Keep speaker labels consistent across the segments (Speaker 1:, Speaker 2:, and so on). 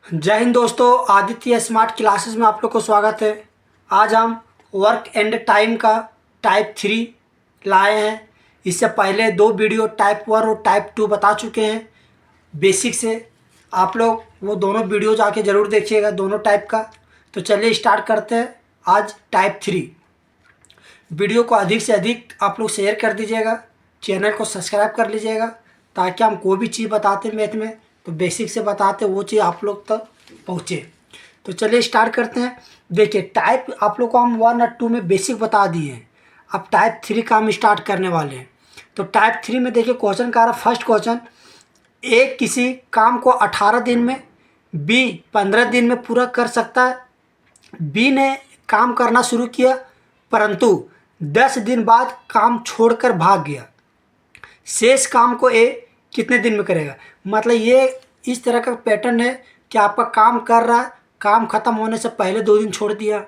Speaker 1: जय हिंद दोस्तों, Aditya smart classes में आप लोग को स्वागत है। आज हम वर्क एंड टाइम का टाइप 3 लाए हैं। इससे पहले 2 वीडियो टाइप 1 और टाइप 2 बता चुके हैं बेसिक से। आप लोग वो दोनों वीडियो जाके ज़रूर देखिएगा, दोनों टाइप का। तो चलिए स्टार्ट करते हैं आज टाइप 3। वीडियो को अधिक से अधिक आप लोग शेयर कर दीजिएगा, चैनल को सब्सक्राइब कर लीजिएगा, ताकि हम कोई भी चीज़ बताते मैथ में तो बेसिक से बताते वो चीज़ आप लोग तक पहुँचे। तो चलिए स्टार्ट करते हैं। देखिए, टाइप आप लोग को हम 1 और 2 में बेसिक बता दिए हैं। अब टाइप 3 का हम स्टार्ट करने वाले हैं। तो टाइप 3 में देखिए क्वेश्चन का रहा, फर्स्ट क्वेश्चन, ए किसी काम को 18 दिन में, बी 15 दिन में पूरा कर सकता है। बी ने काम करना शुरू किया, परंतु 10 दिन बाद काम छोड़कर भाग गया। शेष काम को ए कितने दिन में करेगा। मतलब ये इस तरह का पैटर्न है कि आपका काम कर रहा है, काम ख़त्म होने से पहले 2 दिन छोड़ दिया,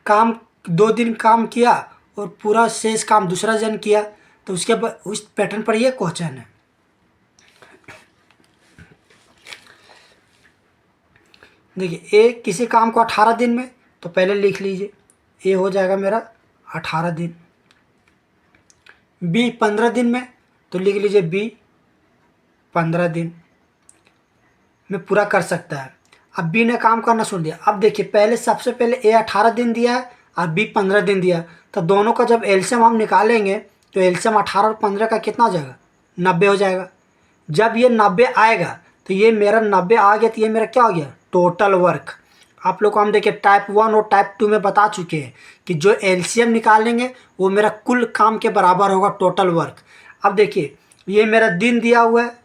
Speaker 1: काम 2 दिन काम किया और पूरा शेष काम दूसरा दिन किया। तो उसके बाद उस पैटर्न पर ये क्वेश्चन है। देखिए, ए किसी काम को 18 दिन में, तो पहले लिख लीजिए ए हो जाएगा मेरा 18 दिन। बी 15 दिन में, तो लिख लीजिए बी 15 दिन में पूरा कर सकता है। अब बी ने काम करना छोड़ दिया। अब देखिए, पहले सबसे पहले ए 18 दिन दिया है और बी 15 दिन दिया, तो दोनों का जब एलसीएम हम निकालेंगे तो एलसीएम 18 और 15 का कितना हो जाएगा, 90 हो जाएगा। जब ये 90 आएगा तो ये मेरा 90 आ गया, तो ये मेरा क्या हो गया, टोटल वर्क। आप लोग को हम देखिए टाइप 1 और टाइप 2 में बता चुके हैं कि जो एलसीएम निकालेंगे वो मेरा कुल काम के बराबर होगा, टोटल वर्क। अब देखिए, ये मेरा दिन दिया हुआ है,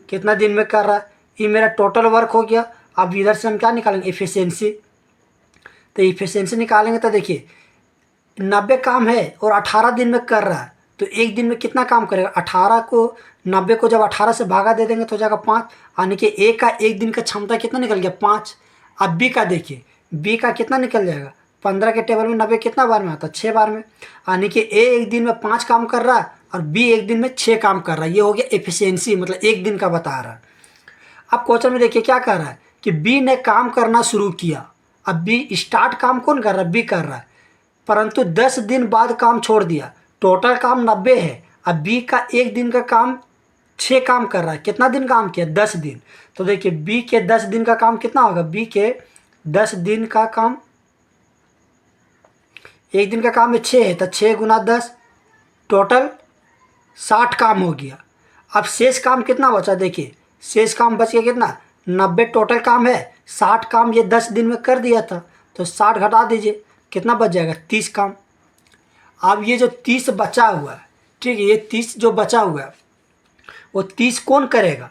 Speaker 1: कितना दिन में कर रहा है, ये मेरा टोटल वर्क हो गया। अब इधर से हम क्या निकालेंगे, एफिशिएंसी। तो एफिशिएंसी निकालेंगे तो देखिए 90 काम है और 18 दिन में कर रहा है, तो एक दिन में कितना काम करेगा। 18 को 90 को जब 18 से भागा दे देंगे तो हो जाएगा 5, यानी कि ए का एक दिन का क्षमता कितना निकल गया, 5। अब बी का देखिए, बी का कितना निकल जाएगा, 15 के टेबल में 90 कितना बार में आता है, 6 बार में। यानी कि ए एक दिन में 5 काम कर रहा है और बी एक दिन में 6 काम कर रहा है। ये हो गया एफिशिएंसी, मतलब एक दिन का बता रहा है। अब क्वेश्चन में देखिए क्या कर रहा है कि बी ने काम करना शुरू किया। अब बी स्टार्ट काम कौन कर रहा है, बी कर रहा है, परंतु 10 दिन बाद काम छोड़ दिया। टोटल काम 90 है, अब बी का एक दिन का काम 6 काम कर रहा है। कितना दिन काम किया, 10 दिन। तो देखिए बी के 10 दिन का काम कितना होगा, बी के 10 दिन का काम, एक दिन का काम है 6 है, तो 6 गुना 10, टोटल 60 काम हो गया। अब शेष काम कितना बचा, देखिए शेष काम बच गया कितना, 90 टोटल काम है, 60 काम ये 10 दिन में कर दिया था, तो 60 घटा दीजिए, कितना बच जाएगा, 30 काम। अब ये जो 30 बचा हुआ है, ठीक है, ये 30 जो बचा हुआ है वो 30 कौन करेगा,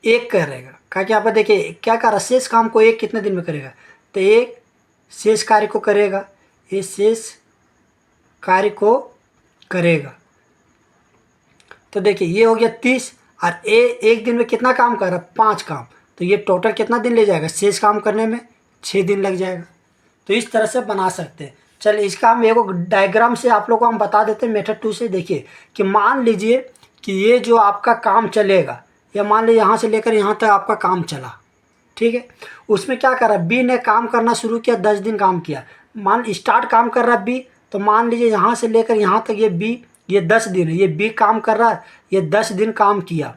Speaker 1: एक करेगा। क्या यहाँ पर देखिए क्या कर रहा, शेष काम को एक कितने दिन में करेगा, तो एक शेष कार्य को करेगा, ये शेष कार्य को करेगा। तो देखिए ये हो गया 30 और ए एक दिन में कितना काम कर रहा है, 5 काम, तो ये टोटल कितना दिन ले जाएगा, शेष काम करने में 6 दिन लग जाएगा। तो इस तरह से बना सकते हैं। चलिए इसका हम एक डायग्राम से आप लोग को हम बता देते हैं, मेथड 2 से। देखिए कि मान लीजिए कि ये जो आपका काम चलेगा, या मान लीजिए यहाँ से लेकर यहाँ तक आपका काम चला, ठीक है। उसमें क्या कर रहा है, बी ने काम करना शुरू किया, 10 दिन काम किया। मान स्टार्ट काम कर रहा है बी, तो मान लीजिए यहाँ से लेकर यहाँ तक ये बी, ये 10 दिन है, ये बी काम कर रहा है, ये 10 दिन काम किया।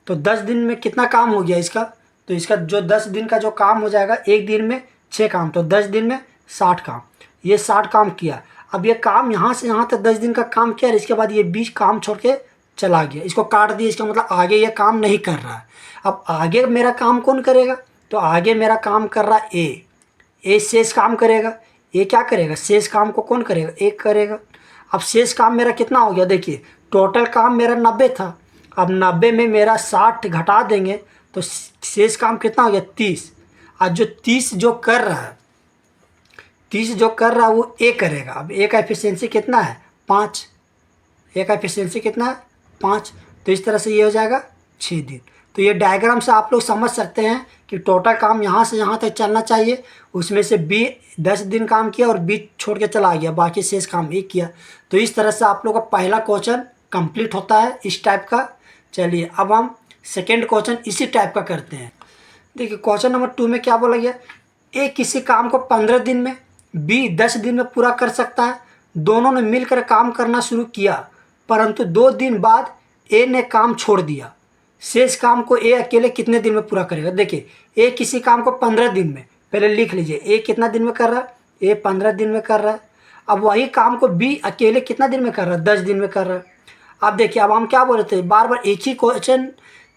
Speaker 1: तो 10 दिन में कितना काम हो गया इसका, तो इसका जो 10 दिन का जो काम हो जाएगा, एक दिन में 6 काम, तो 10 दिन में 60 काम, ये 60 काम किया। अब ये काम यहाँ से यहाँ तक 10 दिन का काम किया और इसके बाद ये 20 काम छोड़ के चला गया, इसको काट दिया। इसका मतलब आगे ये काम नहीं कर रहा है। अब आगे मेरा काम कौन करेगा, तो आगे मेरा काम कर रहा है ए शेष काम करेगा। ए क्या करेगा, शेष काम को कौन करेगा, एक करेगा। अब शेष काम मेरा कितना हो गया, देखिए टोटल काम मेरा 90 था, अब 90 में मेरा 60 घटा देंगे तो शेष काम कितना हो गया, 30। आज जो 30 जो कर रहा है, 30 जो कर रहा है वो ए करेगा। अब ए का एफिशिएंसी कितना है, 5, ए का एफिशिएंसी कितना है, 5। तो इस तरह से ये हो जाएगा 6 दिन। तो ये डायग्राम से आप लोग समझ सकते हैं कि टोटल काम यहाँ से यहाँ तक चलना चाहिए, उसमें से बी 10 दिन काम किया और बी छोड़ के चला गया, बाकी शेष काम एक किया। तो इस तरह से आप लोग का पहला क्वेश्चन कंप्लीट होता है इस टाइप का। चलिए अब हम सेकेंड क्वेश्चन इसी टाइप का करते हैं। देखिए क्वेश्चन नंबर 2 में क्या बोला गया, ए किसी काम को 15 दिन में, बी 10 दिन में पूरा कर सकता है। दोनों ने मिलकर काम करना शुरू किया, परंतु 2 दिन बाद ए ने काम छोड़ दिया। शेष काम को ए अकेले कितने दिन में पूरा करेगा। देखिए ए किसी काम को 15 दिन में, पहले लिख लीजिए ए कितना दिन में कर रहा है, ए 15 दिन में कर रहा है। अब वही काम को बी अकेले कितना दिन में कर रहा है, 10 दिन में कर रहा है। अब देखिए अब हम क्या बोल रहे थे, बार बार एक ही क्वेश्चन,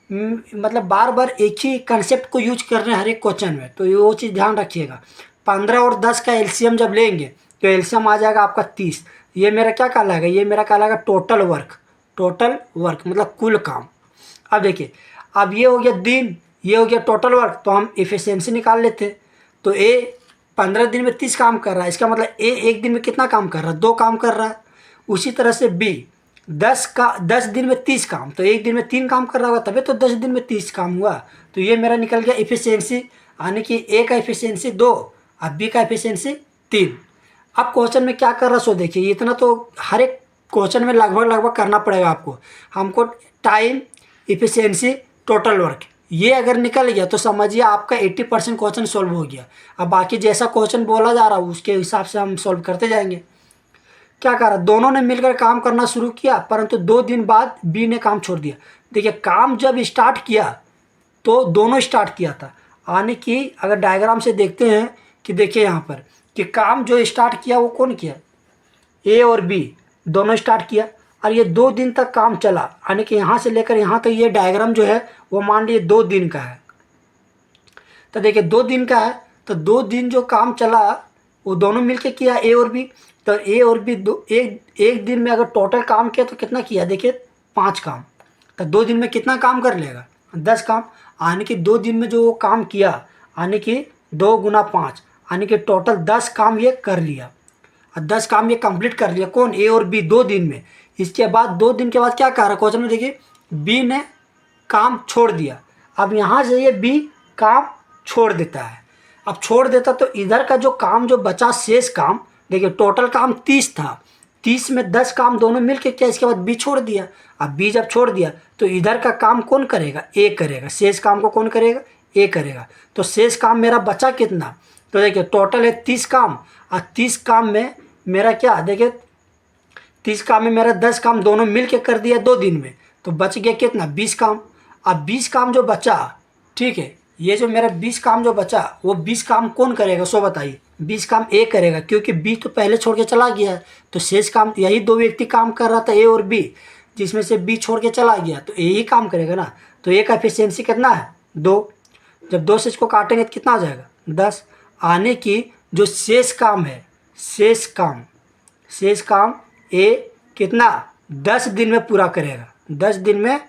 Speaker 1: मतलब बार बार एक ही कंसेप्ट को यूज कर रहे हैं हर एक क्वेश्चन में, तो ये वो चीज़ ध्यान रखिएगा। 15 और 10 का एलसीएम जब लेंगे तो एलसीएम आ जाएगा आपका 30। ये मेरा क्या कहलाएगा, ये मेरा कहलाएगा टोटल वर्क। टोटल वर्क मतलब कुल काम। अब देखिए अब ये हो गया दिन, ये हो गया टोटल वर्क, तो हम इफिशियंसी निकाल लेते। तो ए 15 दिन में 30 काम कर रहा है, इसका मतलब ए एक दिन में कितना काम कर रहा है, 2 काम कर रहा है। उसी तरह से बी 10 दिन में 30 काम, तो एक दिन में 3 काम कर रहा होगा, तभी तो 10 दिन में 30 काम हुआ। तो ये मेरा निकल गया इफिशियंसी, यानी कि ए का इफिशियंसी 2 और बी का इफिशियंसी 3। अब क्वेश्चन में क्या कर रहा सो देखिए, इतना तो हर एक क्वेश्चन में लगभग करना पड़ेगा आपको। हमको टाइम, इफिशियंसी, टोटल वर्क, ये अगर निकल गया तो समझिए आपका 80% क्वेश्चन सॉल्व हो गया। अब बाकी जैसा क्वेश्चन बोला जा रहा है उसके हिसाब से हम सॉल्व करते जाएंगे। क्या करा, दोनों ने मिलकर काम करना शुरू किया, परंतु 2 दिन बाद बी ने काम छोड़ दिया। देखिए काम जब स्टार्ट किया तो दोनों स्टार्ट किया था, यानी कि अगर डायग्राम से देखते हैं कि देखिए यहाँ पर कि काम जो स्टार्ट किया वो कौन किया, ए और बी दोनों स्टार्ट किया, और ये 2 दिन तक काम चला, यानी कि यहाँ से लेकर यहाँ तक ये डायग्राम जो है वो मान लीजिए 2 दिन का है। तो देखिए 2 दिन का है, तो 2 दिन जो काम चला वो दोनों मिलके किया ए और बी। तो ए और बी एक दिन में अगर टोटल काम किया तो कितना किया, देखिए 5 काम। तो 2 दिन में कितना काम कर लेगा, 10 काम, यानी कि 2 दिन में जो वो काम किया, यानी कि 2 गुना 5, यानी कि टोटल 10 काम ये कर लिया। और 10 काम ये कंप्लीट कर लिया कौन, ए और बी 2 दिन में। इसके बाद 2 दिन के बाद क्या कह रहा है क्वेश्चन में, देखिए बी ने काम छोड़ दिया। अब यहाँ से ये बी काम छोड़ देता है। अब छोड़ देता तो इधर का जो काम जो बचा शेष काम, देखिए टोटल काम 30 था, 30 में 10 काम दोनों मिल के किया, इसके बाद बी छोड़ दिया। अब बी जब छोड़ दिया तो इधर का काम कौन करेगा, ए करेगा। शेष काम को कौन करेगा, ए करेगा। तो शेष काम मेरा बचा कितना, तो देखिए टोटल है 30 काम, और 30 काम में मेरा क्या, देखिए 30 काम में मेरा 10 काम दोनों मिल के कर दिया 2 दिन में, तो बच गया कितना, 20 काम। अब 20 काम जो बचा, ठीक है, ये जो मेरा 20 काम जो बचा वो 20 काम कौन करेगा, सो बताइए। 20 काम ए करेगा, क्योंकि बी तो पहले छोड़ के चला गया है, तो शेष काम यही 2 व्यक्ति काम कर रहा था, ए और बी, जिसमें से बी छोड़ के चला गया, तो ए ही काम करेगा ना। तो ए का एफिशिएंसी कितना है, 2। जब 2 से इसको काटेंगे तो कितना आ जाएगा, 10। आने की जो शेष काम है, शेष काम ए कितना 10 दिन में पूरा करेगा, 10 दिन में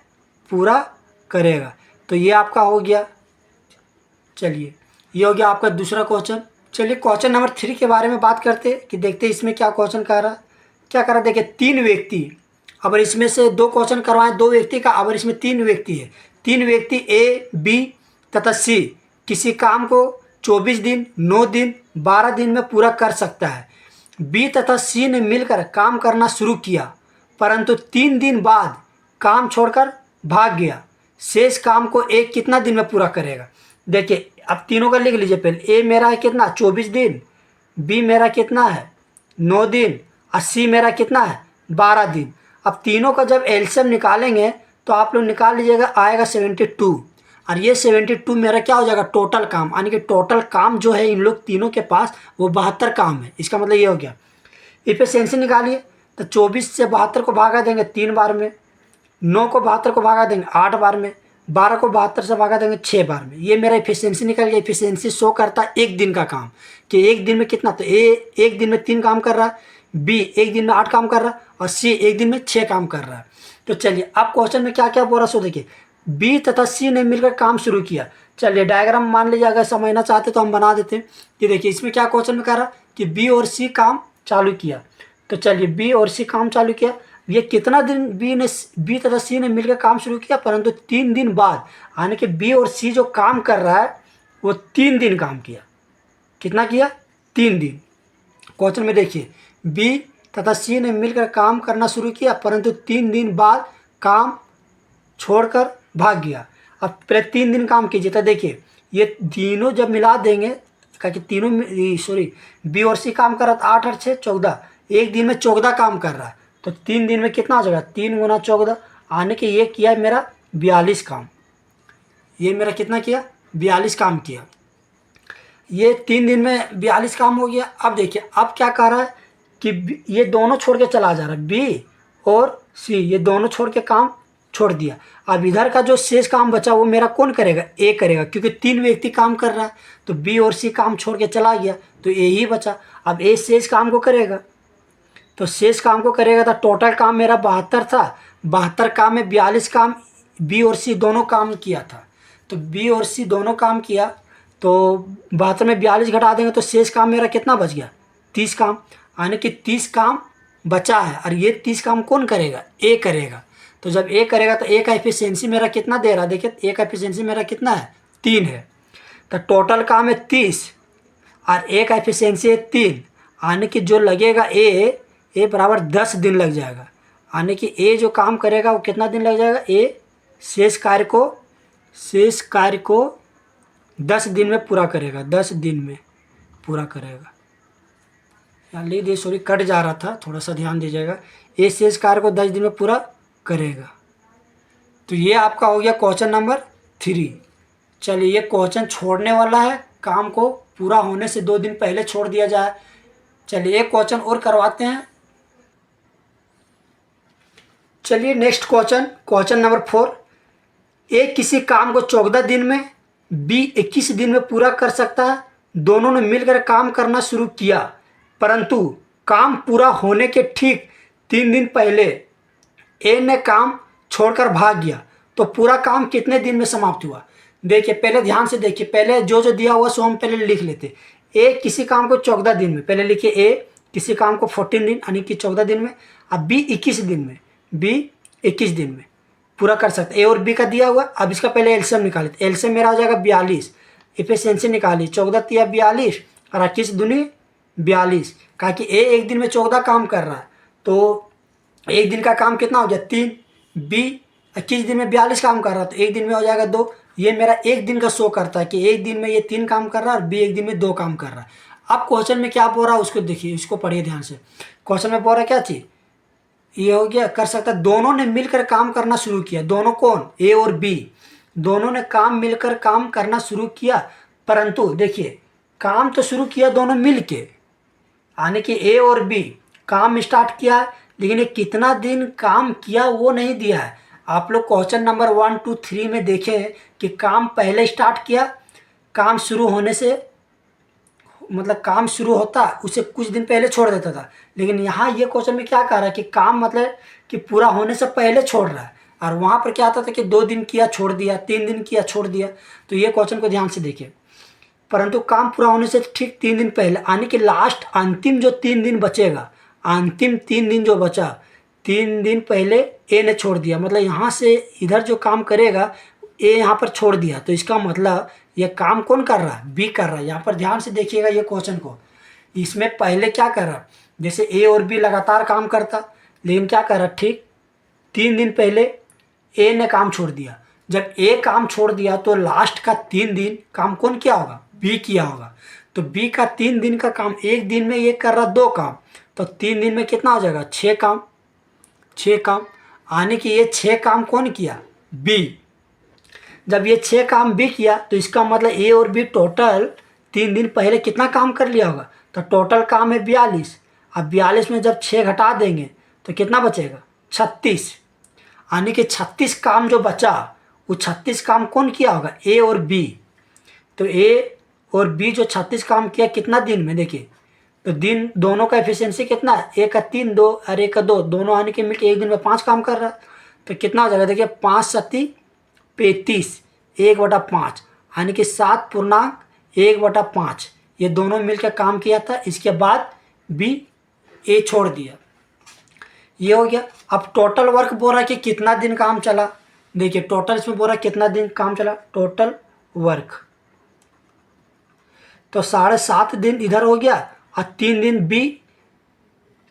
Speaker 1: पूरा करेगा। तो ये आपका हो गया। चलिए ये हो गया आपका दूसरा क्वेश्चन। चलिए क्वेश्चन नंबर 3 के बारे में बात करते हैं कि देखते हैं इसमें क्या क्वेश्चन कर रहा, क्या कर रहा। देखिए 3 व्यक्ति, अगर इसमें से 2 क्वेश्चन करवाएं 2 व्यक्ति का, अगर इसमें 3 व्यक्ति है, 3 व्यक्ति ए, बी तथा सी किसी काम को 24 दिन, 9 दिन, 12 दिन में पूरा कर सकता है। बी तथा सी ने मिलकर काम करना शुरू किया, परंतु 3 दिन बाद काम छोड़कर भाग गया। शेष काम को ए कितना दिन में पूरा करेगा। देखिए अब तीनों का लिख लीजिए पहले। ए मेरा है कितना, 24 दिन, बी मेरा कितना है, 9 दिन, और सी मेरा कितना है, 12 दिन। अब तीनों का जब एलसीएम निकालेंगे तो आप लोग निकाल लीजिएगा, आएगा 72। और ये 72 मेरा क्या हो जाएगा, टोटल काम, यानी कि टोटल काम जो है इन लोग तीनों के पास वो 72 काम है। इसका मतलब ये हो गया। इफिशियंसी निकालिए, तो 24 से 72 को भागा देंगे 3 बार में, 9 को 72 को भागा देंगे 8 बार में, 12 को 72 से भागा देंगे 6 बार में। ये मेरा इफिशियंसी निकल गया। इफिशियंसी शो करता है एक दिन का काम, कि एक दिन में कितना, तो ए एक दिन में 3 काम कर रहा है, बी एक दिन में 8 काम कर रहा है, और सी एक दिन में 6 काम कर रहा है। तो चलिए अब क्वेश्चन में क्या क्या बोल रहा सो देखिए। बी तथा सी ने मिलकर काम शुरू किया। चलिए डायग्राम मान लीजिए, अगर समझना चाहते तो हम बना देते हैं कि देखिए इसमें क्या क्वेश्चन में कह रहा कि बी और सी काम चालू किया। तो चलिए बी और सी काम चालू किया, ये कितना दिन बी तथा सी ने मिलकर काम शुरू किया, परंतु 3 दिन बाद, यानी कि बी और सी जो काम कर रहा है वो 3 दिन काम किया। कितना किया, 3 दिन। क्वेश्चन में देखिए बी तथा सी ने मिलकर काम करना शुरू किया, परंतु 3 दिन बाद काम छोड़कर भाग गया। अब पहले 3 दिन काम कीजिए, तो देखिए ये तीनों जब मिला देंगे, क्या तीनों सॉरी, बी और सी काम कर रहा था 8 और 6 14, एक दिन में 14 काम कर रहा है, तो 3 दिन में कितना हो जाएगा, 3 गुना 14, आने के ये किया मेरा 42 काम, ये मेरा कितना किया 42 काम किया। ये 3 दिन में 42 काम हो गया। अब देखिए अब क्या कर रहा है कि ये दोनों छोड़ के चला जा रहा है, बी और सी ये दोनों छोड़ के काम छोड़ दिया। अब इधर का जो शेष काम बचा वो मेरा कौन करेगा, ए करेगा, क्योंकि 3 व्यक्ति काम कर रहा है, तो बी और सी काम छोड़ के चला गया तो ए ही बचा। अब ए शेष काम को करेगा, तो शेष काम को करेगा, तो टोटल काम मेरा 72 था, 72 काम में 42 काम बी और सी दोनों काम किया था, तो बी और सी दोनों काम किया, तो 72 में 42 घटा देंगे तो शेष काम मेरा कितना बच गया 30 काम, यानी कि 30 काम बचा है, और ये 30 काम कौन करेगा, ए करेगा। तो जब ए करेगा तो ए का एफिशिएंसी मेरा कितना दे रहा है, देखिए ए का एफिशिएंसी मेरा कितना है 3 है, तो टोटल काम है 30 और ए का एफिशिएंसी है 3, यानी कि जो लगेगा ए बराबर 10 दिन लग जाएगा, यानी कि ए जो काम करेगा वो कितना दिन लग जाएगा, ए शेष कार्य को 10 दिन में पूरा करेगा, 10 दिन में पूरा करेगा। यहाँ लिख दिए, सॉरी कट जा रहा था, थोड़ा सा ध्यान दीजिएगा, ए शेष कार्य को 10 दिन में पूरा करेगा। तो ये आपका हो गया क्वेश्चन नंबर 3। चलिए ये क्वेश्चन छोड़ने वाला है, काम को पूरा होने से 2 दिन पहले छोड़ दिया जाए। चलिए एक क्वेश्चन और करवाते हैं। चलिए नेक्स्ट क्वेश्चन नंबर 4। ए किसी काम को 14 दिन में, बी 21 दिन में पूरा कर सकता है। दोनों ने मिलकर काम करना शुरू किया, परंतु काम पूरा होने के ठीक 3 दिन पहले ए ने काम छोड़कर भाग गया, तो पूरा काम कितने दिन में समाप्त हुआ। देखिए पहले ध्यान से देखिए, पहले जो दिया हुआ सो हम पहले लिख लेते। ए किसी काम को 14 दिन में, पहले लिखिए ए किसी काम को 14 दिन यानी कि 14 दिन में, अब बी 21 दिन में, बी 21 दिन में पूरा कर सकते। ए और बी का दिया हुआ, अब इसका पहले एलसीएम निकाले, एलसीएम मेरा हो जाएगा 42, एफिशिएंसी निकाली 14 तिया 42 और 21 दूनी 42, कहा कि ए एक दिन में 14 काम कर रहा है, तो एक दिन का काम कितना हो गया 3, बी 21 दिन में 42 काम कर रहा है, तो एक दिन में हो जाएगा 2। ये मेरा एक दिन का शो करता है कि एक दिन में ये 3 काम कर रहा है और बी एक दिन में 2 काम कर रहा है। अब क्वेश्चन में क्या बोल रहा है उसको देखिए, इसको पढ़िए ध्यान से। क्वेश्चन में बोल रहा है क्या चीज़, ये हो गया कर सकता है, दोनों ने मिलकर काम करना शुरू किया। दोनों कौन, ए और बी, दोनों ने मिलकर काम करना शुरू किया, परंतु देखिए काम तो शुरू किया दोनों मिल के, यानी कि ए और बी काम स्टार्ट किया, लेकिन ये कितना दिन काम किया वो नहीं दिया है। आप लोग क्वेश्चन नंबर 1, 2, 3 में देखें कि काम पहले स्टार्ट किया, काम शुरू होने से मतलब काम शुरू होता उसे कुछ दिन पहले छोड़ देता था, लेकिन यहाँ ये क्वेश्चन में क्या कह रहा है कि काम मतलब कि पूरा होने से पहले छोड़ रहा है, और वहाँ पर क्या आता था कि 2 दिन किया छोड़ दिया, 3 दिन किया छोड़ दिया। तो ये क्वेश्चन को ध्यान से देखिए, परंतु काम पूरा होने से ठीक 3 दिन पहले, यानी कि लास्ट अंतिम जो 3 दिन बचेगा, अंतिम 3 दिन जो बचा 3 दिन पहले ए ने छोड़ दिया, मतलब यहाँ से इधर जो काम करेगा ए यहाँ पर छोड़ दिया, तो इसका मतलब ये काम कौन कर रहा है, बी कर रहा है। यहाँ पर ध्यान से देखिएगा ये क्वेश्चन को, इसमें पहले क्या कर रहा, जैसे ए और बी लगातार काम करता, लेकिन क्या कर रहा ठीक 3 दिन पहले ए ने काम छोड़ दिया। जब ए काम छोड़ दिया तो लास्ट का 3 दिन काम कौन किया होगा, बी किया होगा। तो बी का 3 दिन का काम, एक दिन में ये कर रहा 2 काम, तो 3 दिन में कितना हो जाएगा 6 काम, 6 काम, आने कि ये 6 काम कौन किया, बी। जब ये 6 काम बी किया तो इसका मतलब ए और बी टोटल 3 दिन पहले कितना काम कर लिया होगा, तो टोटल काम है 42। अब 42 में जब 6 घटा देंगे तो कितना बचेगा 36, यानी कि 36 काम जो बचा वो 36 काम कौन किया होगा, ए और बी। तो ए और बी जो 36 काम किया कितना दिन में, देखिए तो दिन दोनों का एफिशिएंसी कितना है, एक का 3 2 और एक का 2, दोनों आने के मिलकर एक दिन में 5 काम कर रहा है, तो कितना हो जाएगा देखिए 5 सत्ती 35, 1/5, यानी कि 7.1/5, ये दोनों मिलकर काम किया था। इसके बाद बी ए छोड़ दिया, ये हो गया। अब टोटल वर्क बोल रहा है कि कितना दिन काम चला, देखिए टोटल इसमें बोल रहा है कितना दिन काम चला, टोटल वर्क तो 7.5 दिन इधर हो गया और 3 दिन बी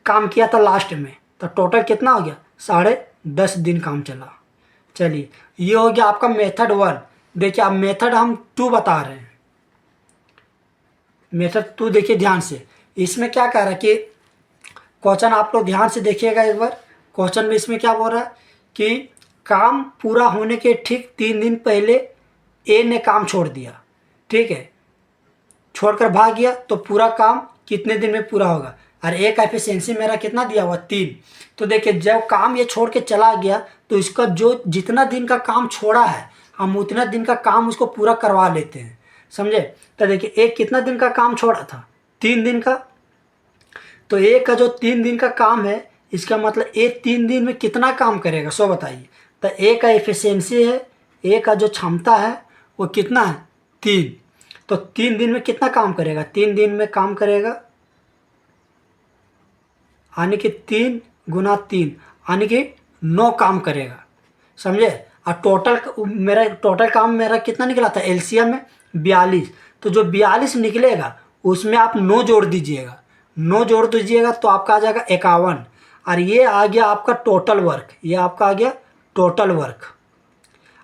Speaker 1: काम किया था लास्ट में, तो टोटल कितना हो गया 10.5 दिन काम चला। चलिए ये हो गया आपका मेथड 1। देखिए अब मेथड हम 2 बता रहे हैं, मेथड 2 देखिए ध्यान से। इसमें क्या कह रहा है कि क्वेश्चन आप लोग ध्यान से देखिएगा एक बार। क्वेश्चन में इसमें क्या बोल रहा है कि काम पूरा होने के ठीक 3 दिन पहले ए ने काम छोड़ दिया, ठीक है, छोड़कर भाग गया, तो पूरा काम कितने दिन में पूरा होगा। और ए का एफिशिएंसी मेरा कितना दिया हुआ 3। तो देखिए जब काम ये छोड़ के चला गया तो इसका जो जितना दिन का काम छोड़ा है हम उतना दिन का काम उसको पूरा करवा लेते हैं, समझे। तो देखिए ए कितना दिन का काम छोड़ा था, 3 दिन का। तो ए का जो 3 दिन का काम है, इसका मतलब ए 3 दिन में कितना काम करेगा सो बताइए। तो ए का एफिशिएंसी है, ए का जो क्षमता है वो कितना है 3। तो 3 दिन में कितना काम करेगा, 3 दिन में काम करेगा यानी कि 3 गुना 3 यानी कि 9 काम करेगा, समझे। और टोटल काम मेरा कितना निकला था एलसीएम में 42। तो जो 42 निकलेगा उसमें आप 9 जोड़ दीजिएगा, 9 जोड़ दीजिएगा तो आपका आ जाएगा 51। और ये आ गया आपका टोटल वर्क, ये आपका आ गया टोटल वर्क।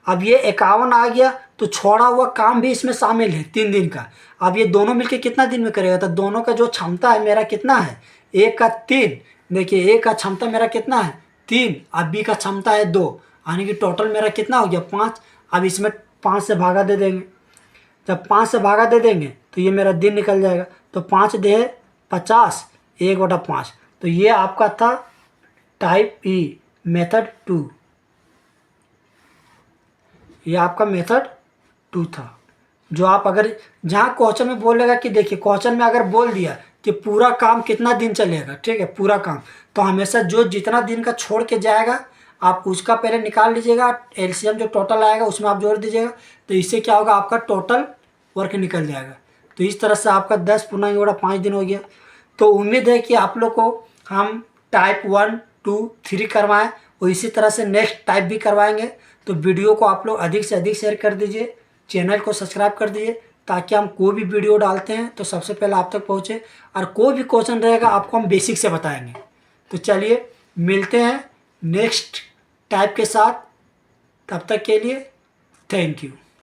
Speaker 1: अब ये 51 आ गया तो छोड़ा हुआ काम भी इसमें शामिल है 3 दिन का। अब ये दोनों मिलके कितना दिन में करेगा, तो दोनों का जो क्षमता है मेरा कितना है, ए का 3, देखिए ए का क्षमता मेरा कितना है 3, अब बी का क्षमता है 2, यानी कि टोटल मेरा कितना हो गया 5। अब इसमें 5 से भागा दे देंगे, जब 5 से भागा दे देंगे तो ये मेरा दिन निकल जाएगा। तो 5 दे 50, 1/5। तो ये आपका था टाइप ई मेथड 2, ये आपका मेथड 2 था। जो आप अगर जहाँ क्वेश्चन में बोलेगा कि देखिए क्वेश्चन में अगर बोल दिया कि पूरा काम कितना दिन चलेगा, ठीक है, पूरा काम, तो हमेशा जो जितना दिन का छोड़ के जाएगा आप उसका पहले निकाल लीजिएगा, एलसीएम जो टोटल आएगा उसमें आप जोड़ दीजिएगा। तो इससे क्या होगा आपका टोटल वर्क निकल जाएगा। तो इस तरह से आपका 10×5 दिन हो गया। तो उम्मीद है कि आप लोग को हम टाइप 1, 2, 3 करवाएं और इसी तरह से नेक्स्ट टाइप भी करवाएंगे। तो वीडियो को आप लोग अधिक से अधिक शेयर कर दीजिए, चैनल को सब्सक्राइब कर दीजिए ताकि हम कोई भी वीडियो डालते हैं तो सबसे पहले आप तक पहुँचे। और कोई भी क्वेश्चन रहेगा आपको हम बेसिक से बताएंगे। तो चलिए मिलते हैं नेक्स्ट टाइप के साथ, तब तक के लिए थैंक यू।